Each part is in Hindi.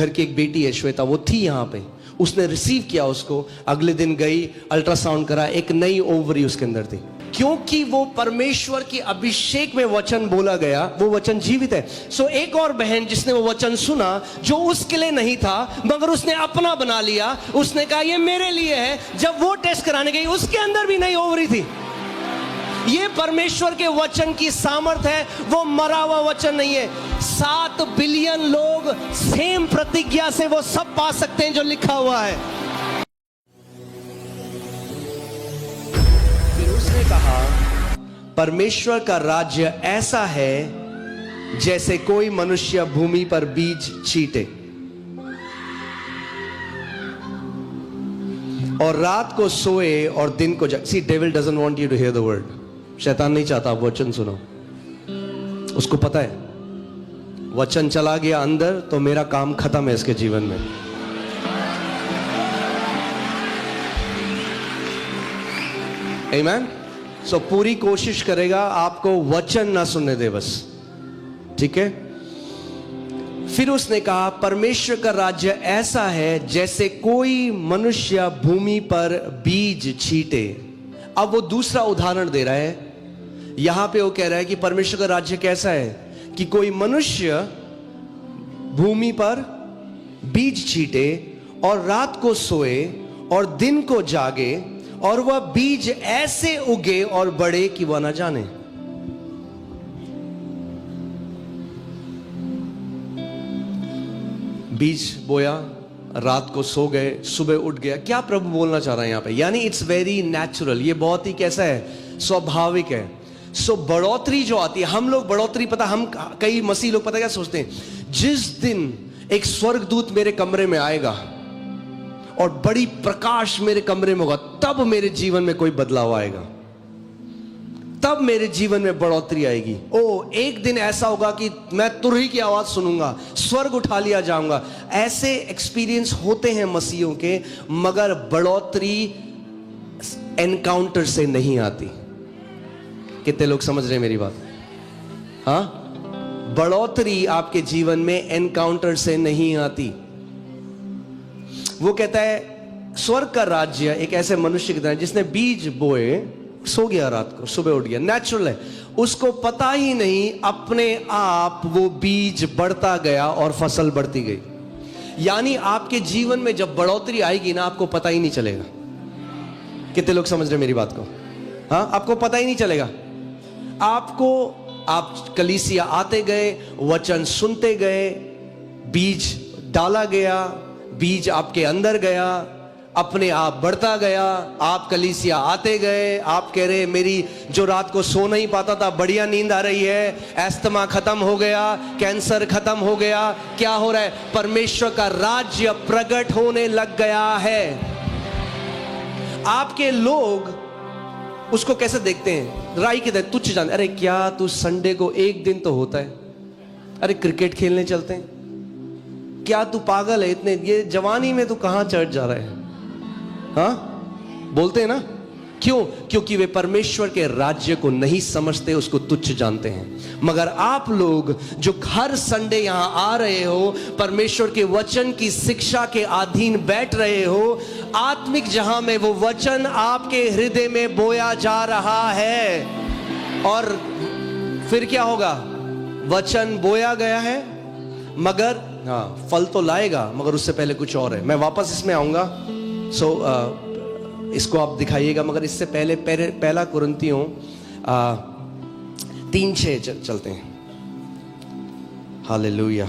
घर की एक बेटी है श्वेता, वो थी यहाँ पे, उसने रिसीव किया उसको, अगले दिन गई, अल्ट्रासाउंड करा, एक नई ओवरी उसके अंदर थी। क्योंकि वो परमेश्वर की अभिषेक में वचन बोला गया, वो वचन जीवित है। सो एक और बहन जिसने वो वचन सुना, जो उसके लिए नहीं था मगर उसने अपना बना लिया, उसने कहा ये मेरे लिए है। जब वो टेस्ट कराने गई, उसके अंदर भी नई ओवरी थी। ये परमेश्वर के वचन की सामर्थ है, वो मरा हुआ वचन नहीं है। 7 बिलियन लोग सेम प्रतिज्ञा से वो सब पा सकते हैं जो लिखा हुआ है। फिर उसने कहा परमेश्वर का राज्य ऐसा है जैसे कोई मनुष्य भूमि पर बीज छींटे और रात को सोए और दिन को जागे। See, devil doesn't want you to hear the word. शैतान नहीं चाहता आप वचन सुनो। उसको पता है वचन चला गया अंदर तो मेरा काम खत्म है इसके जीवन में। आमीन। सो पूरी कोशिश करेगा आपको वचन ना सुनने दे बस, ठीक है। फिर उसने कहा परमेश्वर का राज्य ऐसा है जैसे कोई मनुष्य भूमि पर बीज छींटे। अब वो दूसरा उदाहरण दे रहा है। यहां पे वो कह रहा है कि परमेश्वर का राज्य कैसा है कि कोई मनुष्य भूमि पर बीज छींटे और रात को सोए और दिन को जागे और वह बीज ऐसे उगे और बढ़े कि वह न जाने। बीज बोया, रात को सो गए, सुबह उठ गया। क्या प्रभु बोलना चाह रहा है यहां पे? यानी इट्स वेरी नेचुरल, ये बहुत ही कैसा है, स्वाभाविक है। सो बढ़ोतरी जो आती है, हम लोग बढ़ोतरी, पता, हम कई मसीह लोग पता क्या सोचते हैं, जिस दिन एक स्वर्गदूत मेरे कमरे में आएगा और बड़ी प्रकाश मेरे कमरे में होगा, तब मेरे जीवन में कोई बदलाव आएगा, तब मेरे जीवन में बढ़ोतरी आएगी। ओ, एक दिन ऐसा होगा कि मैं तुरही की आवाज सुनूंगा, स्वर्ग उठा लिया जाऊंगा। ऐसे एक्सपीरियंस होते हैं मसीहों के, मगर बढ़ोतरी एनकाउंटर से नहीं आती। कितने लोग समझ रहे हैं मेरी बात? हाँ, बढ़ोतरी आपके जीवन में एनकाउंटर से नहीं आती। वो कहता है स्वर्ग का राज्य एक ऐसे मनुष्य की तरह जिसने बीज बोए, सो गया, रात को सुबह उठ गया। नेचुरल है, उसको पता ही नहीं, अपने आप वो बीज बढ़ता गया और फसल बढ़ती गई। यानी आपके जीवन में जब बढ़ोतरी आएगी ना, आपको पता ही नहीं चलेगा। कितने लोग समझ रहे मेरी बात को? हाँ, आपको पता ही नहीं चलेगा। आप कलीसिया आते गए, वचन सुनते गए, बीज डाला गया, बीज आपके अंदर गया, अपने आप बढ़ता गया। आप कलीसिया आते गए, आप कह रहे मेरी जो रात को सो नहीं पाता था, बढ़िया नींद आ रही है, एस्थमा खत्म हो गया, कैंसर खत्म हो गया। क्या हो रहा है? परमेश्वर का राज्य प्रकट होने लग गया है। आपके लोग उसको कैसे देखते हैं? राई की तरह तुच्छ जान। अरे क्या तू संडे को एक दिन तो होता है, अरे क्रिकेट खेलने चलते हैं, क्या तू पागल है, इतने ये जवानी में तू कहां चढ़ जा रहा है? हाँ, बोलते हैं ना। क्यों? क्योंकि वे परमेश्वर के राज्य को नहीं समझते, उसको तुच्छ जानते हैं। मगर आप लोग जो हर संडे यहां आ रहे हो, परमेश्वर के वचन की शिक्षा के अधीन बैठ रहे हो, आत्मिक जहां में वो वचन आपके हृदय में बोया जा रहा है। और फिर क्या होगा? वचन बोया गया है, मगर हाँ, फल तो लाएगा, मगर उससे पहले कुछ और है। मैं वापस इसमें आऊंगा, इसको आप दिखाइएगा, मगर इससे पहले पहला कुरिन्थियों 3:6 चलते हैं। हालेलुया।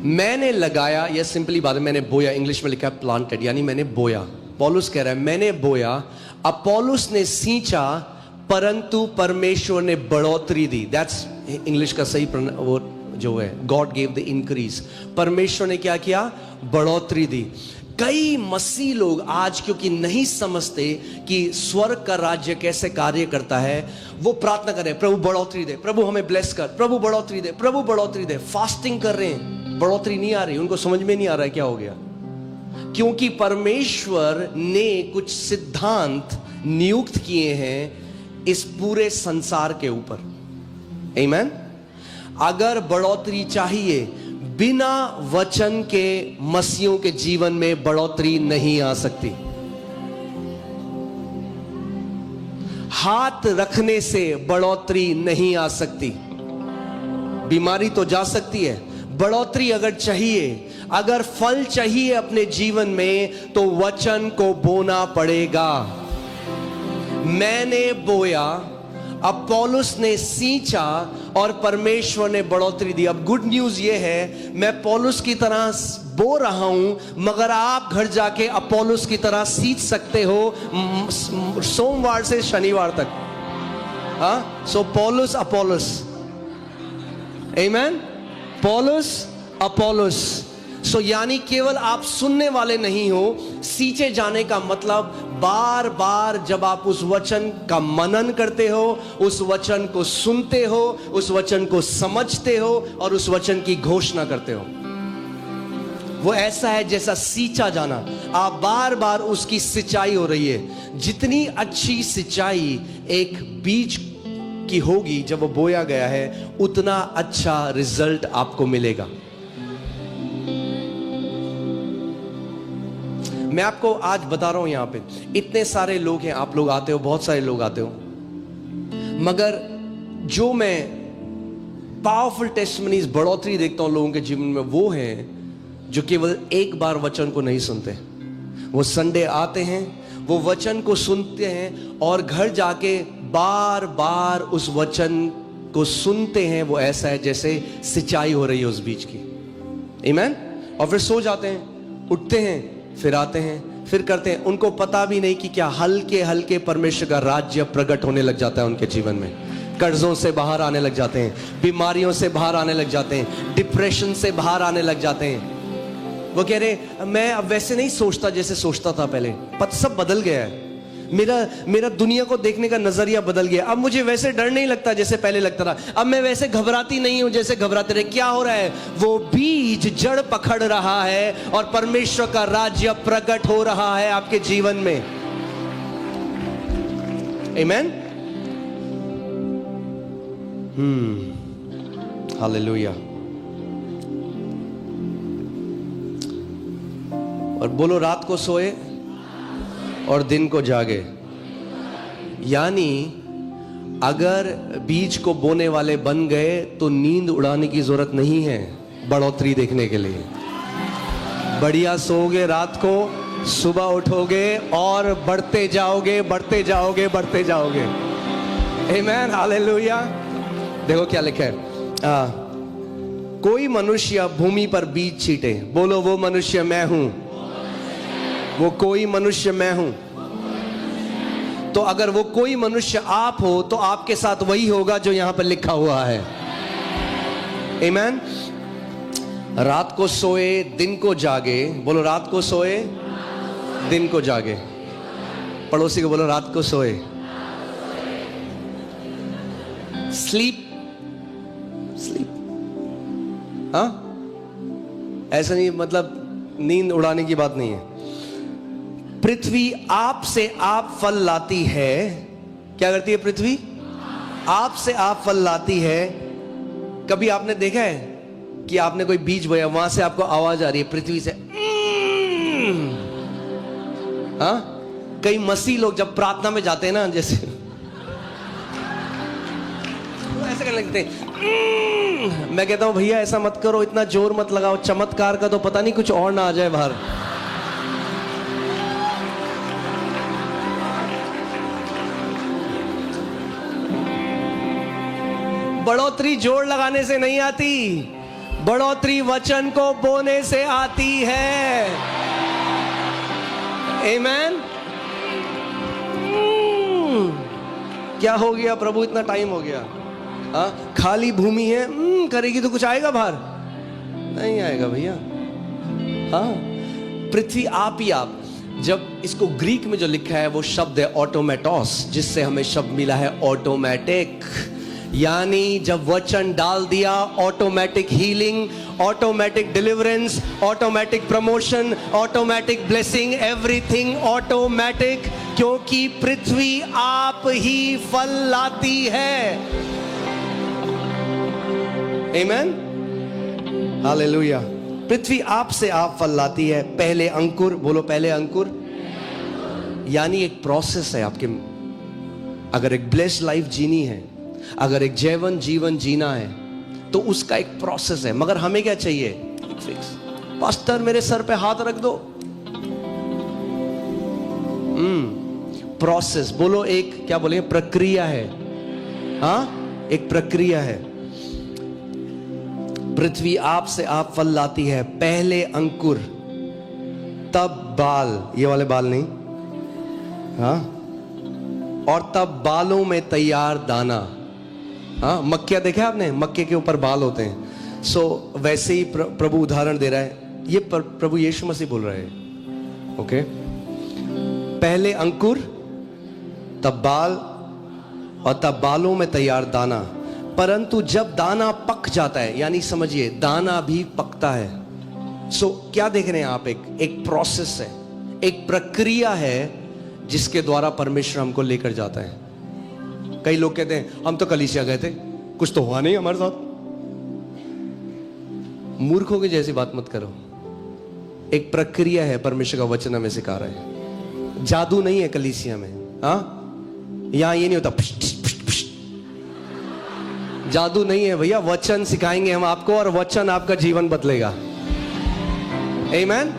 मैंने लगाया, यह सिंपली बात है, मैंने बोया, इंग्लिश में लिखा है प्लांटेड, यानी मैंने बोया। पौलुस कह रहा है मैंने बोया, अपोलोस ने सींचा, परंतु परमेश्वर ने बढ़ोतरी दी। दैट्स इंग्लिश का सही वो जो है, गॉड गेव द इंक्रीज। परमेश्वर ने क्या किया? बढ़ोतरी दी। कई मसीह लोग आज क्योंकि नहीं समझते कि स्वर्ग का राज्य कैसे कार्य करता है, वो प्रार्थना कर रहे हैं, प्रभु बढ़ोतरी दे, प्रभु हमें ब्लेस कर, प्रभु बढ़ोतरी दे, प्रभु बढ़ोतरी दे। फास्टिंग कर रहे हैं, बढ़ोतरी नहीं आ रही, उनको समझ में नहीं आ रहा है क्या हो गया। क्योंकि परमेश्वर ने कुछ सिद्धांत नियुक्त किए हैं इस पूरे संसार के ऊपर। आमीन। अगर बढ़ोतरी चाहिए, बिना वचन के मसीहों के जीवन में बढ़ोतरी नहीं आ सकती। हाथ रखने से बढ़ोतरी नहीं आ सकती। बीमारी तो जा सकती है, बढ़ोतरी अगर चाहिए, अगर फल चाहिए अपने जीवन में, तो वचन को बोना पड़ेगा। मैंने बोया, अपोलोस ने सींचा और परमेश्वर ने बढ़ोतरी दी। अब गुड न्यूज यह है, मैं पौलुस की तरह बो रहा हूं, मगर आप घर जाके अपोलोस की तरह सींच सकते हो सोमवार से शनिवार तक। हाँ, सो पौलुस अपोलोस, आमीन। पौलुस अपोलोस। सो यानी केवल आप सुनने वाले नहीं हो। सींचे जाने का मतलब बार बार जब आप उस वचन का मनन करते हो, उस वचन को सुनते हो, उस वचन को समझते हो और उस वचन की घोषणा करते हो, वो ऐसा है जैसा सींचा जाना। आप बार बार उसकी सिंचाई हो रही है। जितनी अच्छी सिंचाई एक बीज की होगी जब वो बोया गया है, उतना अच्छा रिजल्ट आपको मिलेगा। मैं आपको आज बता रहा हूं, यहां पे इतने सारे लोग हैं, आप लोग आते हो, बहुत सारे लोग आते हो, मगर जो मैं पावरफुल टेस्टिमनीज, बढ़ोतरी देखता हूं लोगों के जीवन में, वो हैं जो केवल एक बार वचन को नहीं सुनते। वो संडे आते हैं, वो वचन को सुनते हैं और घर जाके बार बार उस वचन को सुनते हैं। वो ऐसा है जैसे सिंचाई हो रही है उस बीज की, आमीन। और फिर सो जाते हैं, उठते हैं, फिर आते हैं, फिर करते हैं। उनको पता भी नहीं कि क्या हल्के हल्के परमेश्वर का राज्य प्रकट होने लग जाता है उनके जीवन में। कर्जों से बाहर आने लग जाते हैं, बीमारियों से बाहर आने लग जाते हैं, डिप्रेशन से बाहर आने लग जाते हैं। वो कह रहे, मैं अब वैसे नहीं सोचता जैसे सोचता था पहले, सब बदल गया है, मेरा दुनिया को देखने का नजरिया बदल गया। अब मुझे वैसे डर नहीं लगता जैसे पहले लगता था, अब मैं वैसे घबराती नहीं हूं जैसे घबराते रहे। क्या हो रहा है? वो बीज जड़ पकड़ रहा है और परमेश्वर का राज्य प्रकट हो रहा है आपके जीवन में, आमीन। हालेलुया। और बोलो, रात को सोए और दिन को जागे। यानी अगर बीज को बोने वाले बन गए तो नींद उड़ाने की जरूरत नहीं है बढ़ोतरी देखने के लिए। बढ़िया सोओगे रात को, सुबह उठोगे और बढ़ते जाओगे, बढ़ते जाओगे, बढ़ते जाओगे, आमीन, हालेलुया। देखो क्या लिखा है, कोई मनुष्य भूमि पर बीज छीटे, बोलो वो मनुष्य मैं हूं, वो कोई मनुष्य मैं हूं। तो अगर वो कोई मनुष्य आप हो, तो आपके साथ वही होगा जो यहां पर लिखा हुआ है, आमीन। रात को सोए दिन को जागे, बोलो रात को सोए दिन को जागे। पड़ोसी को बोलो, रात को सोए, स्लीप, स्लीप। हाँ, ऐसा नहीं, मतलब नींद उड़ाने की बात नहीं है। पृथ्वी आप से आप फल लाती है। क्या करती है पृथ्वी? आप से आप फल लाती है। कभी आपने देखा है कि आपने कोई बीज बोया, वहां से आपको आवाज आ रही है पृथ्वी से? हाँ, कई मसीह लोग जब प्रार्थना में जाते हैं ना, जैसे ऐसे करने लगते हैं। मैं कहता हूं भैया ऐसा मत करो, इतना जोर मत लगाओ, चमत्कार का तो पता नहीं कुछ और ना आ जाए बाहर। बढ़ोतरी जोर लगाने से नहीं आती, बढ़ोतरी वचन को बोने से आती है, आमीन। क्या हो गया प्रभु, इतना टाइम हो गया? हाँ, खाली भूमि है, करेगी तो कुछ आएगा बाहर? नहीं आएगा भैया। हाँ, पृथ्वी आप ही आप। जब इसको ग्रीक में जो लिखा है वो शब्द है ऑटोमेटोस, जिससे हमें शब्द मिला है ऑटोमेटिक। यानी जब वचन डाल दिया, automatic healing, automatic deliverance, automatic promotion, automatic blessing, everything automatic, क्योंकि पृथ्वी आप ही फल लाती है। आमेन, हालेलुया। पृथ्वी आप से आप फल लाती है, पहले अंकुर, बोलो पहले अंकुर। यानी एक प्रोसेस है आपके, अगर एक ब्लेस्ड लाइफ जीनी है, अगर एक जीवन जीना है, तो उसका एक प्रोसेस है। मगर हमें क्या चाहिए? फिक्स। पास्टर मेरे सर पे हाथ रख दो, प्रोसेस। बोलो एक, क्या बोलेंगे, प्रक्रिया है। हाँ, एक प्रक्रिया है। पृथ्वी आप से आप फल लाती है, पहले अंकुर तब बाल, ये वाले बाल नहीं, हाँ, और तब बालों में तैयार दाना। हाँ, मक्खिया देखे आपने, मक्के के ऊपर बाल होते हैं। सो वैसे ही प्रभु उदाहरण दे रहा है, ये प्रभु यीशु मसीह बोल रहे हैं। ओके, पहले अंकुर तब बाल और तब बालों में तैयार दाना। परंतु जब दाना पक जाता है, यानी समझिए दाना भी पकता है। सो क्या देख रहे हैं आप? एक प्रोसेस है, एक प्रक्रिया है जिसके द्वारा परमेश्वर हमको लेकर जाता है। कई लोग कहते हैं हम तो कलीसिया गए थे, कुछ तो हुआ नहीं हमारे साथ। मूर्खों की जैसी बात मत करो। एक प्रक्रिया है, परमेश्वर का वचन हमें सिखा रहा है। जादू नहीं है कलीसिया में। हाँ, यहां ये नहीं होता पुश, पुश, पुश। जादू नहीं है भैया, वचन सिखाएंगे हम आपको और वचन आपका जीवन बदलेगा। आमेन।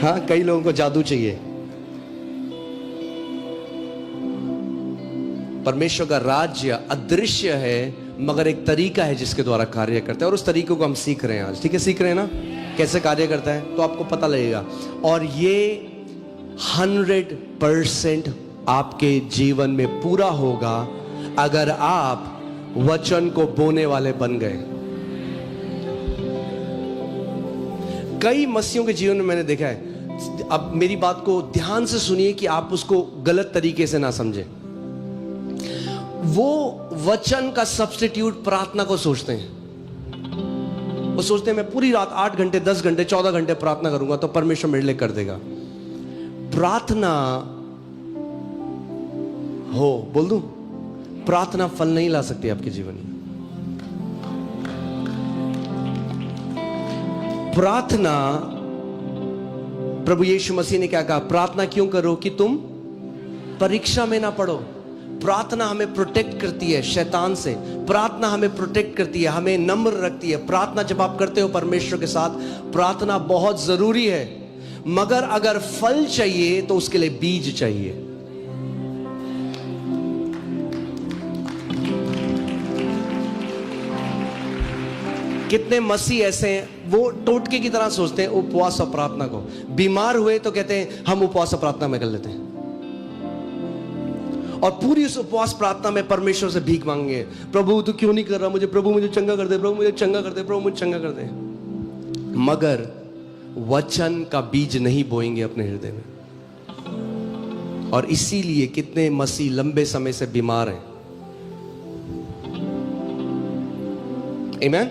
हाँ, कई लोगों को जादू चाहिए। परमेश्वर का राज्य अदृश्य है, मगर एक तरीका है जिसके द्वारा कार्य करता है, और उस तरीके को हम सीख रहे हैं आज। ठीक है, सीख रहे हैं ना कैसे कार्य करता है, तो आपको पता लगेगा। और ये 100% आपके जीवन में पूरा होगा अगर आप वचन को बोने वाले बन गए। कई मसीहों के जीवन में मैंने देखा है, अब मेरी बात को ध्यान से सुनिए कि आप उसको गलत तरीके से ना समझें। वो वचन का सब्स्टिट्यूट प्रार्थना को सोचते हैं। वो सोचते हैं मैं पूरी रात 8 घंटे 10 घंटे 14 घंटे प्रार्थना करूंगा तो परमेश्वर मेरे लिए कर देगा। प्रार्थना हो, बोल दूं, प्रार्थना फल नहीं ला सकती आपके जीवन में। प्रार्थना, प्रभु यीशु मसीह ने क्या कहा? प्रार्थना क्यों करो कि तुम परीक्षा में ना पड़ो। प्रार्थना हमें प्रोटेक्ट करती है शैतान से। प्रार्थना हमें प्रोटेक्ट करती है, हमें नम्र रखती है। प्रार्थना जब आप करते हो परमेश्वर के साथ, प्रार्थना बहुत जरूरी है। मगर अगर फल चाहिए तो उसके लिए बीज चाहिए। कितने मसीह ऐसे हैं, वो टोटके की तरह सोचते हैं उपवास और प्रार्थना को। बीमार हुए तो कहते हैं हम उपवास और प्रार्थना में कर लेते हैं, और पूरी उस उपवास प्रार्थना में परमेश्वर से भीख मांगेंगे, प्रभु तू क्यों नहीं कर रहा मुझे, प्रभु मुझे चंगा कर दे, प्रभु मुझे चंगा कर दे, प्रभु मुझे चंगा कर दे। मगर वचन का बीज नहीं बोएंगे अपने हृदय में, और इसीलिए कितने मसीह लंबे समय से बीमार हैं। आमीन।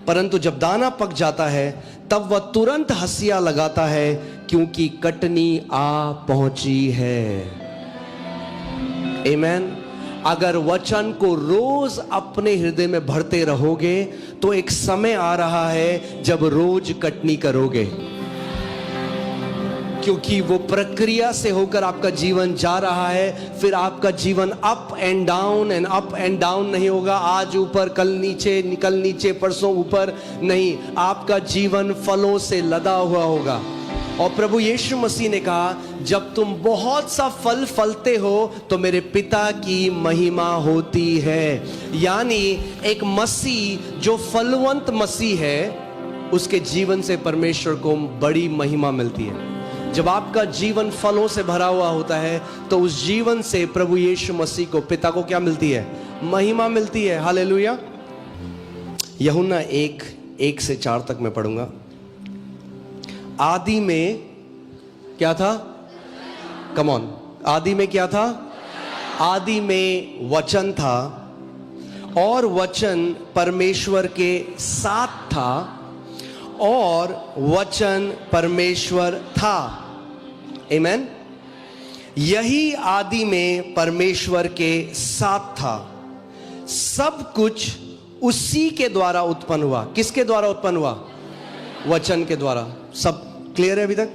परंतु जब दाना पक जाता है तब वह तुरंत हंसिया लगाता है, क्योंकि कटनी आ पहुंची है। आमीन। अगर वचन को रोज अपने हृदय में भरते रहोगे तो एक समय आ रहा है जब रोज कटनी करोगे, क्योंकि वो प्रक्रिया से होकर आपका जीवन जा रहा है। फिर आपका जीवन अप एंड डाउन नहीं होगा, आज ऊपर कल नीचे परसों ऊपर नहीं। आपका जीवन फलों से लदा हुआ होगा। और प्रभु यीशु मसीह ने कहा, जब तुम बहुत सा फल फलते हो तो मेरे पिता की महिमा होती है। यानी एक मसीह जो फलवंत मसीह है, उसके जीवन से परमेश्वर को बड़ी महिमा मिलती है। जब आपका जीवन फलों से भरा हुआ होता है तो उस जीवन से प्रभु यीशु मसीह को, पिता को क्या मिलती है? महिमा मिलती है। हालेलुया। यूहन्ना 1 से 4 तक मैं पढ़ूंगा। आदि में क्या था? Come on. आदि में क्या था? आदि में वचन था, और वचन परमेश्वर के साथ था, और वचन परमेश्वर था। आमेन। यही आदि में परमेश्वर के साथ था। सब कुछ उसी के द्वारा उत्पन्न हुआ। किसके द्वारा उत्पन्न हुआ? वचन के द्वारा। सब क्लियर है अभी तक?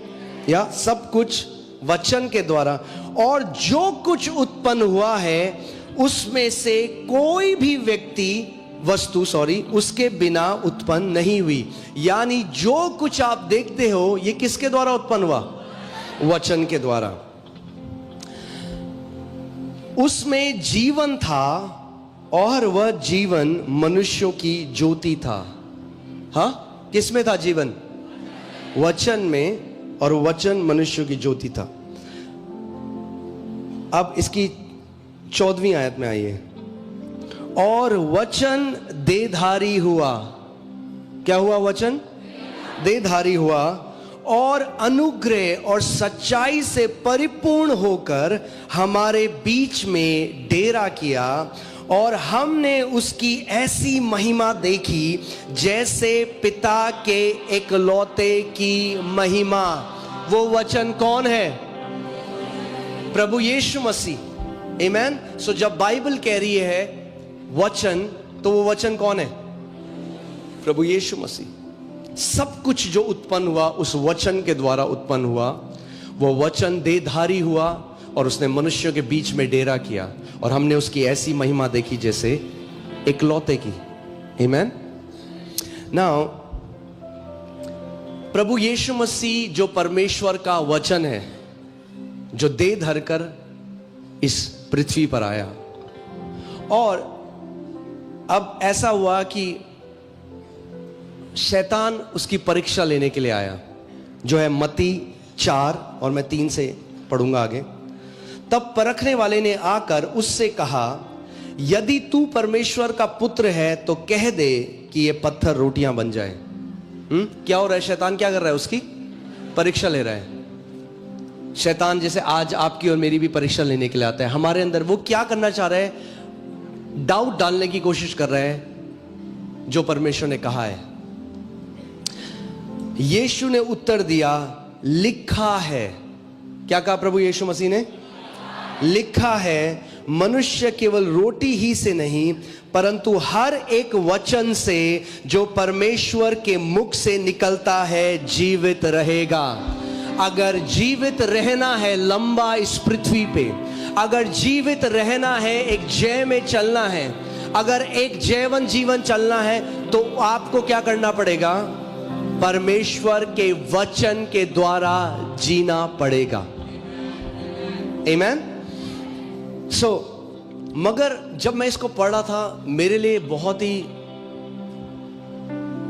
या सब कुछ वचन के द्वारा, और जो कुछ उत्पन्न हुआ है उसमें से कोई भी वस्तु उसके बिना उत्पन्न नहीं हुई। यानी जो कुछ आप देखते हो ये किसके द्वारा उत्पन्न हुआ? वचन के द्वारा। उसमें जीवन था और वह जीवन मनुष्यों की ज्योति था। हाँ, किसमें था जीवन? वचन में, और वचन मनुष्यों की ज्योति था। अब इसकी 14वीं आयत में आइए। और वचन देहधारी हुआ। क्या हुआ? वचन देहधारी हुआ और अनुग्रह और सच्चाई से परिपूर्ण होकर हमारे बीच में डेरा किया, और हमने उसकी ऐसी महिमा देखी जैसे पिता के एकलौते की महिमा। वो वचन कौन है? प्रभु यीशु मसीह। आमेन। सो जब बाइबल कह रही है वचन, तो वो वचन कौन है? प्रभु यीशु मसीह। सब कुछ जो उत्पन्न हुआ उस वचन के द्वारा उत्पन्न हुआ। वो वचन देहधारी हुआ और उसने मनुष्यों के बीच में डेरा किया, और हमने उसकी ऐसी महिमा देखी जैसे इकलौते की। आमेन। नाउ प्रभु यीशु मसीह जो परमेश्वर का वचन है, जो देह धरकर इस पृथ्वी पर आया, और अब ऐसा हुआ कि शैतान उसकी परीक्षा लेने के लिए आया, जो है मत्ती 4 और मैं 3 से पढ़ूंगा आगे। तब परखने वाले ने आकर उससे कहा, यदि तू परमेश्वर का पुत्र है तो कह दे कि ये पत्थर रोटियां बन जाए। क्या हो रहा है? शैतान क्या कर रहा है? उसकी परीक्षा ले रहा है। शैतान जैसे आज आपकी और मेरी भी परीक्षा लेने के लिए आता है हमारे अंदर। वो क्या करना चाह रहा है? डाउट डालने की कोशिश कर रहा है जो परमेश्वर ने कहा है। यीशु ने उत्तर दिया, लिखा है। क्या कहा प्रभु यीशु मसीह ने? लिखा है, मनुष्य केवल रोटी ही से नहीं परंतु हर एक वचन से जो परमेश्वर के मुख से निकलता है जीवित रहेगा। अगर जीवित रहना है लंबा इस पृथ्वी पे, अगर जीवित रहना है, एक जय में चलना है, अगर एक जैवन जीवन चलना है, तो आपको क्या करना पड़ेगा? परमेश्वर के वचन के द्वारा जीना पड़ेगा। आमेन। मगर जब मैं इसको पढ़ रहा था, मेरे लिए बहुत ही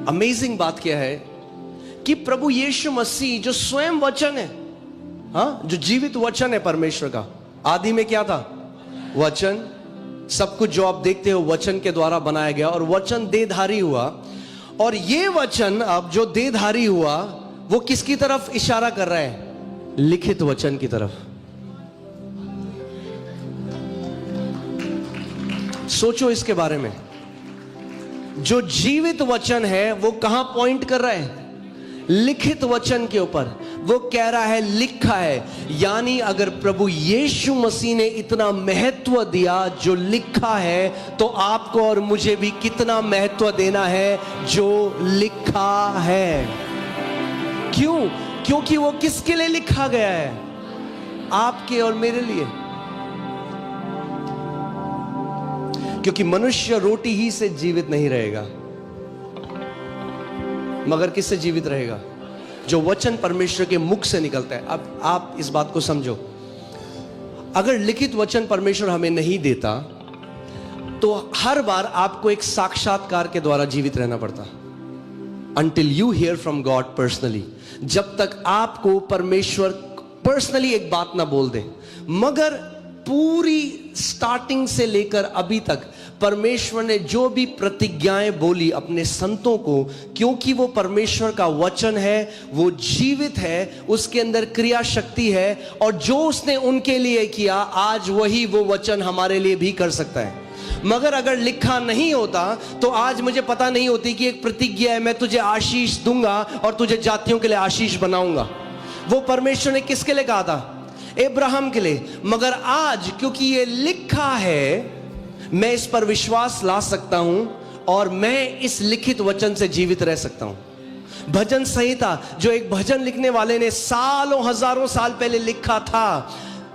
अमेजिंग बात क्या है कि प्रभु यीशु मसीह जो स्वयं वचन है, हाँ, जो जीवित वचन है परमेश्वर का। आदि में क्या था? वचन। सब कुछ जो आप देखते हो वचन के द्वारा बनाया गया, और वचन देहधारी हुआ। और ये वचन अब जो देहधारी हुआ वो किसकी तरफ इशारा कर रहा है? लिखित वचन की तरफ। सोचो इसके बारे में। जो जीवित वचन है वो कहां पॉइंट कर रहा है? लिखित वचन के ऊपर। वो कह रहा है लिखा है। यानी अगर प्रभु यीशु मसीह ने इतना महत्व दिया जो लिखा है, तो आपको और मुझे भी कितना महत्व देना है जो लिखा है। क्यों? क्योंकि वो किसके लिए लिखा गया है? आपके और मेरे लिए। क्योंकि मनुष्य रोटी ही से जीवित नहीं रहेगा, मगर किससे जीवित रहेगा? जो वचन परमेश्वर के मुख से निकलता है। अब आप इस बात को समझो, अगर लिखित वचन परमेश्वर हमें नहीं देता तो हर बार आपको एक साक्षात्कार के द्वारा जीवित रहना पड़ता। Until you hear from God personally, जब तक आपको परमेश्वर पर्सनली एक बात ना बोल दे। मगर पूरी स्टार्टिंग से लेकर अभी तक परमेश्वर ने जो भी प्रतिज्ञाएं बोली अपने संतों को, क्योंकि वो परमेश्वर का वचन है, वो जीवित है, उसके अंदर क्रिया शक्ति है, और जो उसने उनके लिए किया आज वही वो वचन हमारे लिए भी कर सकता है। मगर अगर लिखा नहीं होता तो आज मुझे पता नहीं होती कि एक प्रतिज्ञा है, मैं तुझे आशीष दूंगा और तुझे जातियों के लिए आशीष बनाऊंगा। वो परमेश्वर ने किसके लिए कहा था? अब्राहम के लिए। मगर आज क्योंकि ये लिखा है, मैं इस पर विश्वास ला सकता हूं और मैं इस लिखित वचन से जीवित रह सकता हूं। भजन संहिता, जो एक भजन लिखने वाले ने सालों हजारों साल पहले लिखा था,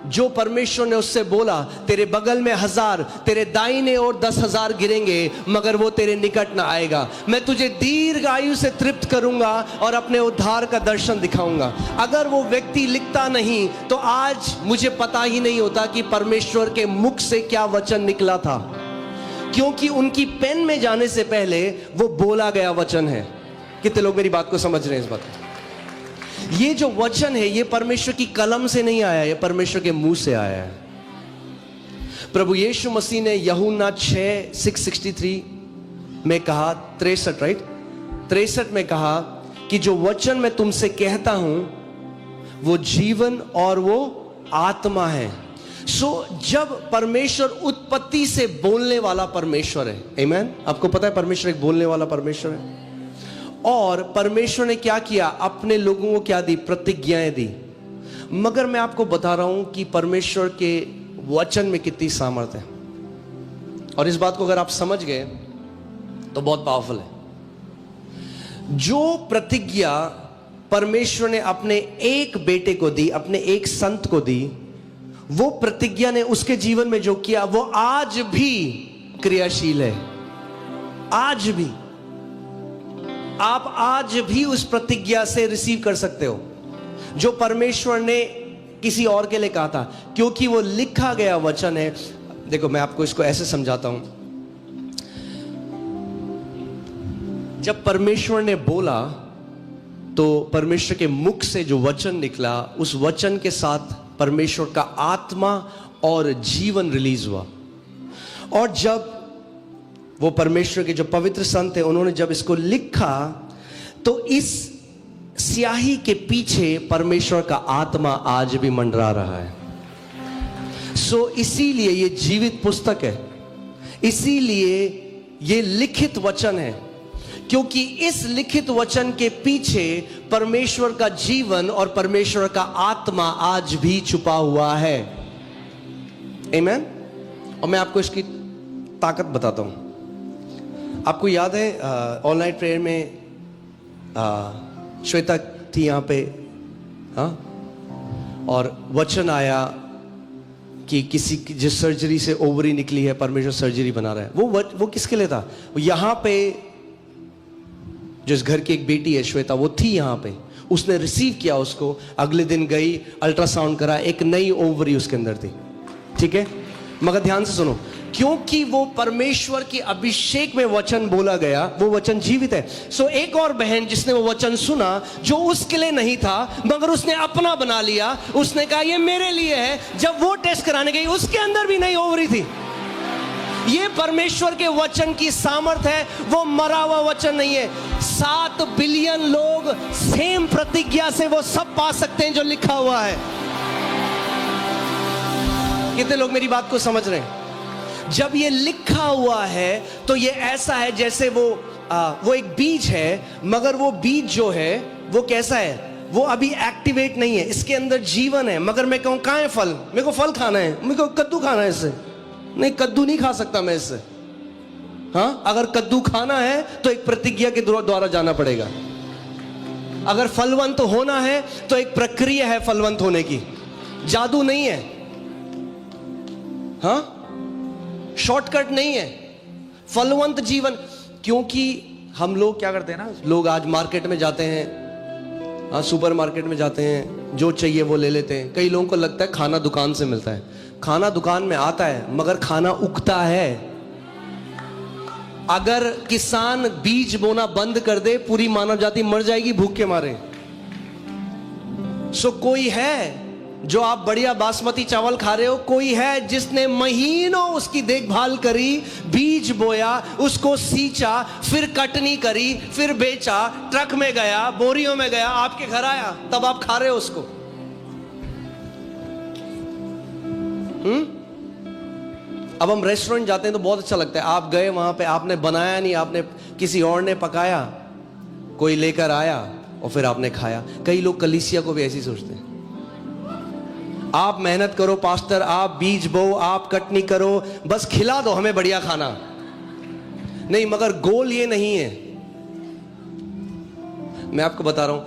जो परमेश्वर ने उससे बोला, तेरे बगल में 1000, तेरे दाहिने ओर 10,000 गिरेंगे मगर वो तेरे निकट ना आएगा। मैं तुझे दीर्घ आयु से तृप्त करूंगा और अपने उद्धार का दर्शन दिखाऊंगा। अगर वो व्यक्ति लिखता नहीं तो आज मुझे पता ही नहीं होता कि परमेश्वर के मुख से क्या वचन निकला था, क्योंकि उनकी पेन में जाने से पहले वो बोला गया वचन है। कितने लोग मेरी बात को समझ रहे हैं? इस बात को, ये जो वचन है ये परमेश्वर की कलम से नहीं आया, ये परमेश्वर के मुंह से आया है। प्रभु यीशु मसीह ने यूहन्ना 6:663 में कहा, 63 राइट, 63 में कहा कि जो वचन मैं तुमसे कहता हूं वो जीवन और वो आत्मा है। जब परमेश्वर उत्पत्ति से बोलने वाला परमेश्वर है, आमीन। आपको पता है परमेश्वर एक बोलने वाला परमेश्वर है। और परमेश्वर ने क्या किया? अपने लोगों को क्या दी? प्रतिज्ञाएं दी। मगर मैं आपको बता रहा हूं कि परमेश्वर के वचन में कितनी सामर्थ्य है, और इस बात को अगर आप समझ गए तो बहुत पावरफुल है। जो प्रतिज्ञा परमेश्वर ने अपने एक बेटे को दी, अपने एक संत को दी, वो प्रतिज्ञा ने उसके जीवन में जो किया वो आज भी क्रियाशील है। आज भी आप आज भी उस प्रतिज्ञा से रिसीव कर सकते हो जो परमेश्वर ने किसी और के लिए कहा था, क्योंकि वो लिखा गया वचन है। देखो मैं आपको इसको ऐसे समझाता हूं। जब परमेश्वर ने बोला तो परमेश्वर के मुख से जो वचन निकला, उस वचन के साथ परमेश्वर का आत्मा और जीवन रिलीज हुआ। और जब वो परमेश्वर के जो पवित्र संत हैं उन्होंने जब इसको लिखा तो इस स्याही के पीछे परमेश्वर का आत्मा आज भी मंडरा रहा है। इसीलिए ये जीवित पुस्तक है, इसीलिए ये लिखित वचन है, क्योंकि इस लिखित वचन के पीछे परमेश्वर का जीवन और परमेश्वर का आत्मा आज भी छुपा हुआ है। आमीन। और मैं आपको इसकी ताकत बताता हूं। आपको याद है ऑनलाइन प्रेयर में श्वेता थी यहाँ पे, हाँ, और वचन आया कि किसी की जिस सर्जरी से ओवरी निकली है परमेश्वर सर्जरी बना रहा है। वो किसके लिए था? वो यहाँ पे जिस घर की एक बेटी है श्वेता, वो थी यहाँ पे, उसने रिसीव किया उसको। अगले दिन गई, अल्ट्रासाउंड करा, एक नई ओवरी उसके अंदर थी। ठीक है, मगर ध्यान से सुनो, क्योंकि वो परमेश्वर की अभिषेक में वचन बोला गया, वो वचन जीवित है। एक और बहन जिसने वो वचन सुना जो उसके लिए नहीं था मगर उसने अपना बना लिया, उसने कहा ये मेरे लिए है। जब वो टेस्ट कराने गई उसके अंदर भी नई ओवरी थी। ये परमेश्वर के वचन की सामर्थ है, वो मरा हुआ वचन नहीं है। 7 बिलियन लोग सेम प्रतिज्ञा से वो सब पा सकते हैं जो लिखा हुआ है। कितने लोग मेरी बात को समझ रहे हैं? जब ये लिखा हुआ है तो ये ऐसा है जैसे वो एक बीज है, मगर वो बीज जो है वो कैसा है? वो अभी एक्टिवेट नहीं है, इसके अंदर जीवन है। मगर मैं कहूं कहां है फल? मेरे को फल खाना है, मेरे को कद्दू खाना है, इससे नहीं, कद्दू नहीं खा सकता मैं इससे। हाँ, अगर कद्दू खाना है तो एक प्रतिज्ञा के द्वारा जाना पड़ेगा। अगर फलवंत होना है तो एक प्रक्रिया है फलवंत होने की, जादू नहीं है। हाँ, शॉर्टकट नहीं है, फलवंत जीवन। क्योंकि हम लोग क्या करते हैं ना, लोग आज मार्केट में जाते हैं, हाँ, सुपर मार्केट में जाते हैं, जो चाहिए वो ले लेते हैं। कई लोगों को लगता है खाना दुकान से मिलता है। खाना दुकान में आता है मगर खाना उगता है। अगर किसान बीज बोना बंद कर दे पूरी मानव जाति मर जाएगी भूख के मारे। कोई है जो आप बढ़िया बासमती चावल खा रहे हो, कोई है जिसने महीनों उसकी देखभाल करी, बीज बोया, उसको सींचा, फिर कटनी करी, फिर बेचा, ट्रक में गया, बोरियों में गया, आपके घर आया, तब आप खा रहे हो उसको। अब हम रेस्टोरेंट जाते हैं तो बहुत अच्छा लगता है, आप गए वहां पे, आपने बनाया नहीं, आपने किसी और ने पकाया, कोई लेकर आया और फिर आपने खाया। कई लोग कलीसिया को भी ऐसे ही सोचते हैं, आप मेहनत करो पास्टर, आप बीज बो, आप कटनी करो, बस खिला दो हमें बढ़िया खाना। नहीं, मगर गोल ये नहीं है। मैं आपको बता रहा हूं,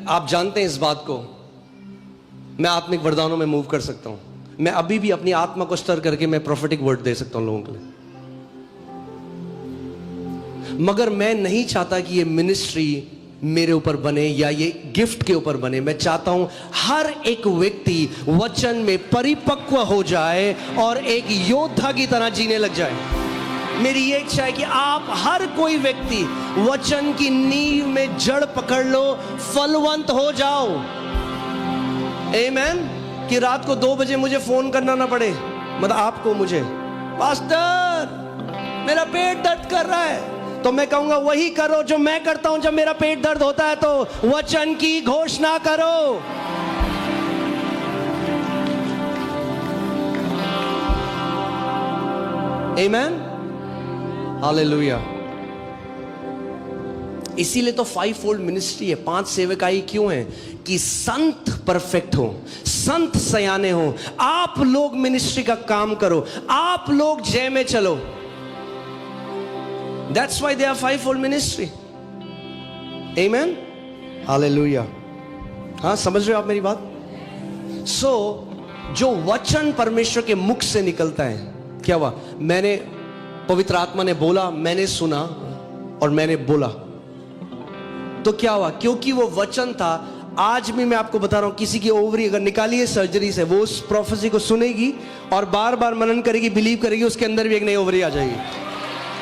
आप जानते हैं इस बात को, मैं आत्मिक वरदानों में मूव कर सकता हूं। मैं अभी भी अपनी आत्मा को स्टर करके मैं प्रोफेटिक वर्ड दे सकता हूं लोगों के लिए, मगर मैं नहीं चाहता कि ये मिनिस्ट्री मेरे ऊपर बने या ये गिफ्ट के ऊपर बने। मैं चाहता हूं हर एक व्यक्ति वचन में परिपक्व हो जाए और एक योद्धा की तरह जीने लग जाए। मेरी ये इच्छा है कि आप हर कोई व्यक्ति वचन की नींव में जड़ पकड़ लो, फलवंत हो जाओ। आमीन। कि रात को 2 बजे मुझे फोन करना ना पड़े, मतलब आपको, मुझे, पास्टर मेरा पेट दर्द कर रहा है, तो मैं कहूंगा वही करो जो मैं करता हूं। जब मेरा पेट दर्द होता है तो वचन की घोषणा करो। आमीन, हालेलुया। इसीलिए तो 5 फोल्ड मिनिस्ट्री है, 5 सेवकाई क्यों है? कि संत परफेक्ट हो, संत सयाने हो। आप लोग मिनिस्ट्री का काम करो, आप लोग जय में चलो। That's why they are 5 fold ministry. Amen, hallelujah. हाँ, समझ रहे हो आप मेरी बात? So, जो वचन परमेश्वर के मुख से निकलता है, क्या हुआ? मैंने, पवित्र आत्मा ने बोला, मैंने सुना और मैंने बोला, तो क्या हुआ? क्योंकि वो वचन था। आज भी मैं आपको बता रहा हूं, किसी की ओवरी अगर निकाली है सर्जरी से, वो उस प्रोफेसी को सुनेगी और बार बार मनन करेगी, बिलीव करेगी, उसके अंदर भी एक नई ओवरी आ जाएगी।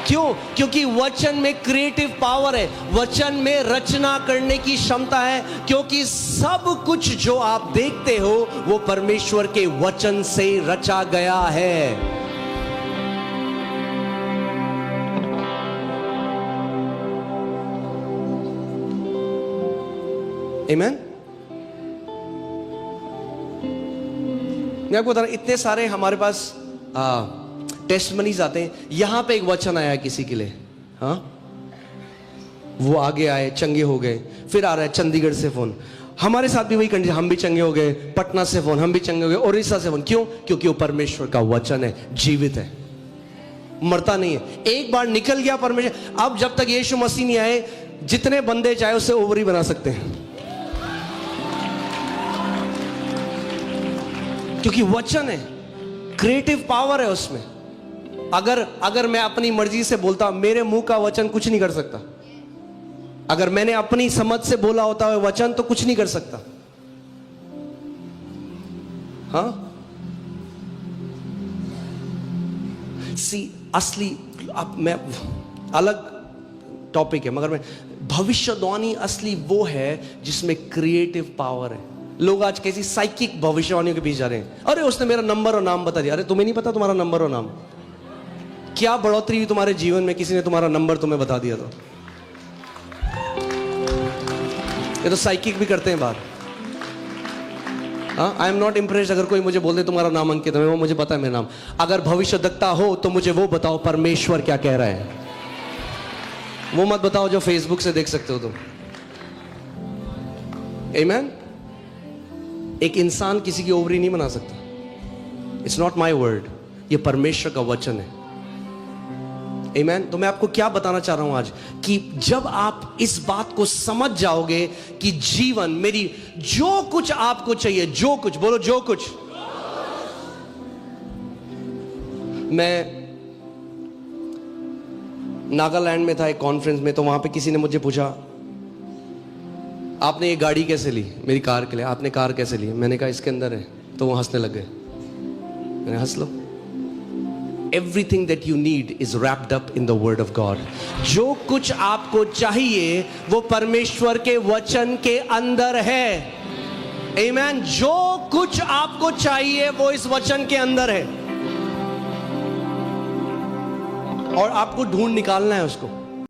क्यों? क्योंकि वचन में क्रिएटिव पावर है, वचन में रचना करने की क्षमता है। क्योंकि सब कुछ जो आप देखते हो वो परमेश्वर के वचन से रचा गया है। आमीन। मैं आपको बता रहा हूं, इतने सारे हमारे पास टेस्टमनीज आते हैं। यहां पे एक वचन आया किसी के लिए, हाँ, वो आगे आए, चंगे हो गए। फिर आ रहा है चंडीगढ़ से फोन, हमारे साथ भी वही कंडीशन, हम भी चंगे हो गए। पटना से फोन, हम भी चंगे हो गए। उड़ीसा से फोन, क्यों? क्योंकि वो परमेश्वर का वचन है, जीवित है, मरता नहीं है। एक बार निकल गया परमेश्वर। अब जब तक यीशु मसीह नहीं आए, जितने बंदे चाहे उससे ओवरी बना सकते हैं, क्योंकि वचन है, क्रिएटिव पावर है उसमें। अगर मैं अपनी मर्जी से बोलता, मेरे मुंह का वचन कुछ नहीं कर सकता। अगर मैंने अपनी समझ से बोला होता है वचन, तो कुछ नहीं कर सकता। हाँ, असली, अब मैं, अलग टॉपिक है, मगर मैं, भविष्यवाणी असली वो है जिसमें क्रिएटिव पावर है। लोग आज कैसी साइकिक भविष्यवाणियों के पीछे जा रहे हैं। अरे उसने मेरा नंबर और नाम बता दिया। अरे तुम्हें नहीं पता तुम्हारा नंबर और नाम? क्या बढ़ोतरी हुई तुम्हारे जीवन में किसी ने तुम्हारा नंबर तुम्हें बता दिया तो? ये तो साइकिक भी करते हैं बात। हाँ, आई एम नॉट इम्प्रेस्ड अगर कोई मुझे बोल दे तुम्हारा नाम अंकित है, वो मुझे पता है मेरा नाम। अगर भविष्यद्वक्ता हो तो मुझे वो बताओ परमेश्वर क्या कह रहा है। वो मत बताओ जो फेसबुक से देख सकते हो तुम। आमीन। एक इंसान किसी की ओवरी नहीं बना सकता। इट्स नॉट माई वर्ड, ये परमेश्वर का वचन है। आमीन। तो मैं आपको क्या बताना चाह रहा हूं आज, कि जब आप इस बात को समझ जाओगे कि जीवन, मेरी जो कुछ आपको चाहिए, जो कुछ, बोलो जो कुछ। मैं नागालैंड में था एक कॉन्फ्रेंस में, तो वहां पे किसी ने मुझे पूछा, आपने ये गाड़ी कैसे ली? मेरी कार के लिए। आपने कार कैसे ली? मैंने कहा इसके अंदर है। तो वो हंसने लग गए। मैंने हंस लो। Everything that you need is wrapped up in the word of God. जो कुछ आपको चाहिए वो परमेश्वर के वचन के अंदर है। आमीन। जो कुछ आपको चाहिए वो इस वचन के अंदर है, और आपको ढूंढ निकालना है उसको।